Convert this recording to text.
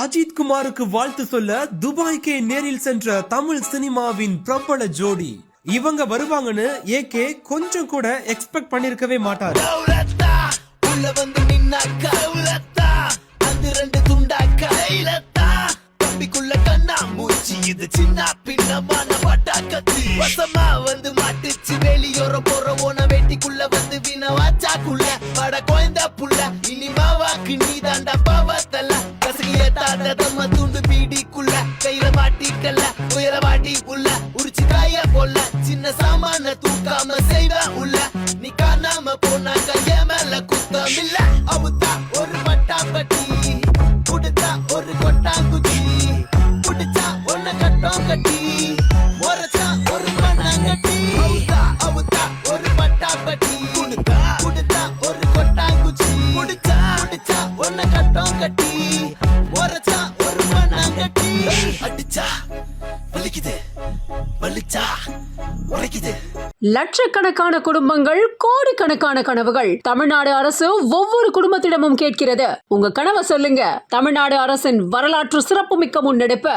அஜித் குமாருக்கு வாழ்த்து சொல்ல துபாய்க்கே நேரில் சென்ற தமிழ் சினிமாவின் பிரபல ஜோடி. இவங்க வருவாங்கன்னு ஏகே கொஞ்சம் கூட எக்ஸ்பெக்ட் பண்ணிருக்கவே மாட்டாரு. இது சின்ன பின்னமான பட்டாக்கத்தி வசமா வந்து மாட்டுச்சு வெளியோர போற ஓன வேட்டிக்குள்ள வந்து வினவாச்சாக்குள்ள பட கோயந்தா புள்ள இனிமாவாக்கு நீ தாண்டா பாவத்தல்ல கசகிய தாத்ததம்ம துண்டு பீடிக்குள்ள கையில மாட்டிக்கல்ல உயர வாட்டி உள்ள உரிச்சு காய போல சின்ன சாமான தூக்காம செய்வ உள்ள நீ காணாம போனா கைய மேல குத்தம் இல்ல அவுத்தா ஒரு பட்டாப்பட்டி குடுத்தா ஒரு கொட்டாங்குச்சி புடிச்சா ஒன்ன கட்டம் கட்டி ஒரச்சா ஒரு பண்ணாங்கட்டி அவுத்தா ஒரு பட்டாப்பட்டி குடுத்தா ஒரு கொட்டாங்குச்சி புடிச்சா ஒன்ன கட்டம் கட்டி ஒரச்சா ஒரு பண்ணாங்கட்டி அடிச்சா வலிக்குது வலிச்சா உரைக்குது. லட்சக்கணக்கான குடும்பங்கள், கோடிக்கணக்கான கனவுகள். தமிழ்நாடு அரசு ஒவ்வொரு குடும்பத்திடமும் கேட்கிறது, உங்க கனவை சொல்லுங்க. தமிழ்நாடு அரசின் வரலாற்று சிறப்புமிக்க முன்னெடுப்பு.